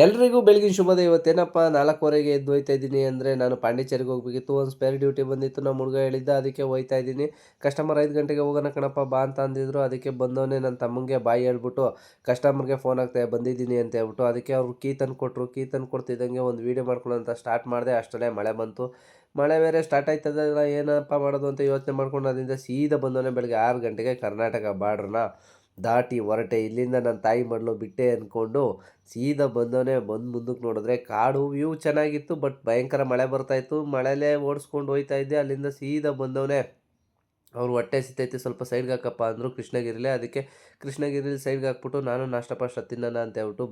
ಎಲ್ರಿಗೂ ಬೆಳಗಿನ ಶುಭೋದಯ. ಇವತ್ತೇನಪ್ಪ 4:15ಗೆ ಎದ್ದು ಹೋಯ್ತಾ ಇದ್ದೀನಿ ಅಂದರೆ ನಾನು ಪಾಂಡಿಚೇರಿಗೆ ಹೋಗಬೇಕಿತ್ತು. ಒಂದು ಸ್ಪೇರ್ ಡ್ಯೂಟಿ ಬಂದಿತ್ತು. ನಮ್ಮ ಹುಡುಗ ಹೇಳಿದ್ದ, ಅದಕ್ಕೆ ಹೋಯ್ತಾ ಇದ್ದೀನಿ. ಕಸ್ಟಮರ್ 5 ಗಂಟೆಗೆ ಹೋಗೋಣ ಕಣಪ್ಪ ಬಾ ಅಂತ ಅಂದಿದ್ರು. ಅದಕ್ಕೆ ಬಂದವನೇ ನನ್ನ ತಮ್ಮಂಗೆ ಬಾಯಿ ಹೇಳ್ಬಿಟ್ಟು ಕಸ್ಟಮರ್ಗೆ ಫೋನ್ ಆಗ್ತಾ ಬಂದಿದ್ದೀನಿ ಅಂತ ಹೇಳ್ಬಿಟ್ಟು, ಅದಕ್ಕೆ ಅವ್ರು ಕೀ ತಂದು ಕೊಟ್ಟರು. ಕೀ ತಂದು ಕೊಡ್ತಿದ್ದಂಗೆ ಒಂದು ವೀಡಿಯೋ ಮಾಡ್ಕೊಳ್ಳೋ ಅಂತ ಸ್ಟಾರ್ಟ್ ಮಾಡಿದೆ. ಅಷ್ಟರಲ್ಲೇ ಮಳೆ ಬಂತು. ಮಳೆ ಬೇರೆ ಸ್ಟಾರ್ಟ್ ಆಯ್ತದಲ್ಲ, ಏನಪ್ಪ ಮಾಡೋದು ಅಂತ ಯೋಚನೆ ಮಾಡ್ಕೊಂಡು ಅಲ್ಲಿಂದ ಸೀದಾ ಬಂದವನೇ ಬೆಳಗ್ಗೆ 6 ಗಂಟೆಗೆ ಕರ್ನಾಟಕ ಬಾರ್ಡ್ರನ್ನ ದಾಟಿ ಹೊರಟೆ. ಇಲ್ಲಿಂದ ನನ್ನ ತಾಯಿ ಮಡ್ಲು ಬಿಟ್ಟೆ ಅಂದ್ಕೊಂಡು ಸೀದಾ ಬಂದವನೇ. ಬಂದು ಮುಂದಕ್ಕೆ ನೋಡಿದ್ರೆ ಕಾಡು ವ್ಯೂ ಚೆನ್ನಾಗಿತ್ತು, ಬಟ್ ಭಯಂಕರ ಮಳೆ ಬರ್ತಾಯಿತ್ತು. ಮಳೆಯಲ್ಲೇ ಓಡಿಸ್ಕೊಂಡು ಹೋಯ್ತಾ ಇದ್ದೆ. ಅಲ್ಲಿಂದ ಸೀದಾ ಬಂದವನೇ. ಅವ್ರು ಹೊಟ್ಟೆ ಸಿತೈತಿ ಸ್ವಲ್ಪ ಸೈಡ್ಗೆ ಹಾಕಪ್ಪ ಅಂದರು ಕೃಷ್ಣಗಿರಿಲೇ. ಅದಕ್ಕೆ ಕೃಷ್ಣಗಿರಿಲಿ ಸೈಡ್ಗೆ ಹಾಕ್ಬಿಟ್ಟು ನಾನು ನಾಷ್ಟ ಪಾಷ್ಟ ತಿನ್ನೋಣ ಅಂತ ಹೇಳ್ಬಿಟ್ಟು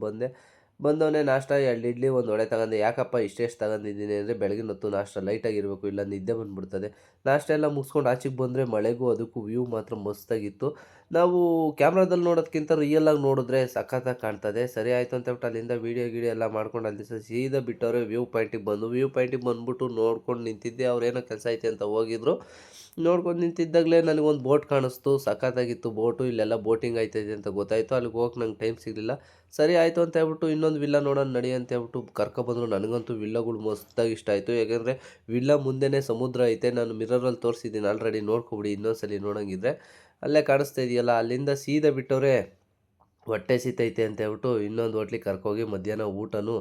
ಬಂದವನೇ. ನಾಷ್ಟ 2 ಇಡ್ಲಿ 1 ವಡೆ ತಗೊಂಡೆ. ಯಾಕಪ್ಪ ಇಷ್ಟೆಷ್ಟು ತಗೊಂಡಿದ್ದೀನಿ ಅಂದರೆ ಬೆಳಗಿನ ಹೊತ್ತು ನಾಷ್ಟ ಲೈಟಾಗಿರಬೇಕು, ಇಲ್ಲ ನಿದ್ದೆ ಬಂದುಬಿಡ್ತದೆ. ನಾಷ್ಟ ಎಲ್ಲ ಮುಗಿಸ್ಕೊಂಡು ಆಚೆಗೆ ಬಂದರೆ ಮಳೆಗೂ ಅದಕ್ಕೂ ವ್ಯೂ ಮಾತ್ರ ಮಸ್ತಾಗಿತ್ತು. ನಾವು ಕ್ಯಾಮ್ರಾದಲ್ಲಿ ನೋಡೋದಕ್ಕಿಂತ ರಿಯಲಾಗಿ ನೋಡಿದ್ರೆ ಸಖತ್ತಾಗಿ ಕಾಣ್ತದೆ. ಸರಿ ಆಯಿತು ಅಂತ ಹೇಳ್ಬಿಟ್ಟು ಅಲ್ಲಿಂದ ವೀಡಿಯೋ ಎಲ್ಲ ಮಾಡ್ಕೊಂಡು ಅಲ್ಲಿ ಸೀದಾ ಬಿಟ್ಟವ್ರೆ ವ್ಯೂ ಪಾಯಿಂಟಿಗೆ ಬಂದುಬಿಟ್ಟು ನೋಡ್ಕೊಂಡು ನಿಂತಿದ್ದೆ. ಅವ್ರೇನೋ ಕೆಲಸ ಐತೆ ಅಂತ ಹೋಗಿದ್ರು. ನೋಡ್ಕೊಂಡು ನಿಂತಿದ್ದಾಗಲೇ ನನಗೊಂದು ಬೋಟ್ ಕಾಣಿಸ್ತು. ಸಖತ್ತಾಗಿತ್ತು ಬೋಟು. ಇಲ್ಲೆಲ್ಲ ಬೋಟಿಂಗ್ ಆಯ್ತೈತೆ ಅಂತ ಗೊತ್ತಾಯಿತು. ಅಲ್ಲಿಗೆ ಹೋಗಕ್ಕೆ ನಂಗೆ ಟೈಮ್ ಸಿಗಲಿಲ್ಲ. ಸರಿ ಆಯಿತು ಅಂತ ಹೇಳ್ಬಿಟ್ಟು ಇನ್ನೊಂದು ವಿಲ್ಲ ನೋಡೋಣ ನಡಿ ಅಂತ ಹೇಳ್ಬಿಟ್ಟು ಕರ್ಕೊಬಂದರು. ನನಗಂತೂ ವಿಲ್ಲಗಳು ಮಸ್ತಾಗಿ ಇಷ್ಟ ಆಯಿತು. ಯಾಕೆಂದರೆ ವಿಲ್ಲ ಮುಂದೆನೇ ಸಮುದ್ರ ಐತೆ. ನಾನು ಮಿರರಲ್ಲಿ ತೋರಿಸಿದ್ದೀನಿ ಆಲ್ರೆಡಿ, ನೋಡ್ಕೊಬಿಡಿ ಇನ್ನೊಂದ್ಸಲಿ ನೋಡೋಂಗಿದ್ರೆ. ಅಲ್ಲೇ ಕಾಣಿಸ್ತಾ ಇದೆಯಲ್ಲ, ಅಲ್ಲಿಂದ ಸೀದಾ ಬಿಟ್ಟವ್ರೆ. ಹೊಟ್ಟೆ ಸಿತೈತೆ ಅಂತ ಹೇಳ್ಬಿಟ್ಟು ಇನ್ನೊಂದು ಹೋಟ್ಲಿಗೆ ಕರ್ಕೋಗಿ ಮಧ್ಯಾಹ್ನ ಊಟನೂ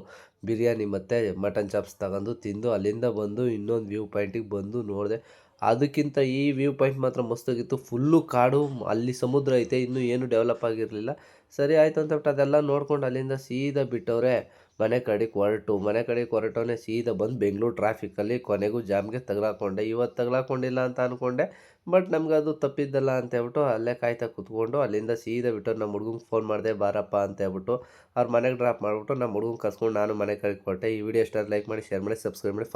ಬಿರಿಯಾನಿ ಮತ್ತು ಮಟನ್ ಚಾಪ್ಸ್ ತಗೊಂಡು ತಿಂದು ಅಲ್ಲಿಂದ ಬಂದು ಇನ್ನೊಂದು ವ್ಯೂ ಪಾಯಿಂಟಿಗೆ ಬಂದು ನೋಡಿದೆ. ಅದಕ್ಕಿಂತ ಈ ವ್ಯೂ ಪಾಯಿಂಟ್ ಮಾತ್ರ ಮಸ್ತಾಗಿತ್ತು. ಫುಲ್ಲು ಕಾಡು, ಅಲ್ಲಿ ಸಮುದ್ರ ಐತೆ, ಇನ್ನೂ ಏನು ಡೆವಲಪ್ ಆಗಿರಲಿಲ್ಲ. ಸರಿ ಆಯಿತು ಅಂತ ಹೇಳ್ಬಿಟ್ಟು ಅದೆಲ್ಲ ನೋಡ್ಕೊಂಡು ಅಲ್ಲಿಂದ ಸೀದಾ ಬಿಟ್ಟವ್ರೆ ಮನೆ ಕಡೆಗೆ ಹೊರಟವನೇ. ಸೀದಾ ಬಂದು ಬೆಂಗಳೂರು ಟ್ರಾಫಿಕಲ್ಲಿ ಕೊನೆಗೂ ಜಾಮ್ಗೆ ತಗಲಾಕೊಂಡೆ. ಇವತ್ತು ತಗಲಾಕೊಂಡಿಲ್ಲ ಅಂತ ಅಂದ್ಕೊಂಡೆ, ಬಟ್ ನಮ್ಗೆ ಅದು ತಪ್ಪಿದ್ದಲ್ಲ ಅಂತ ಹೇಳ್ಬಿಟ್ಟು ಅಲ್ಲೇ ಕಾಯ್ತಾ ಕೂತ್ಕೊಂಡು ಅಲ್ಲಿಂದ ಸೀದಾ ಬಿಟ್ಟು ನಮ್ಮ ಹುಡುಗಂಗೆ ಫೋನ್ ಮಾಡಿದೆ ಬಾರಪ್ಪ ಅಂತ ಹೇಳ್ಬಿಟ್ಟು. ಅವ್ರ ಮನೆಗೆ ಡ್ರಾಪ್ ಮಾಡಿಬಿಟ್ಟು ನಮ್ಮ ಹುಡುಗಂಗೆ ಕರ್ಸ್ಕೊಂಡು ನಾನು ಮನೆ ಕಡೆಗೆ ಹೊರಟೆ. ಈ ವಿಡಿಯೋ ಇಷ್ಟ ಲೈಕ್ ಮಾಡಿ, ಶೇರ್ ಮಾಡಿ, ಸಬ್ಸ್ಕ್ರೈಬ್ ಮಾಡಿ.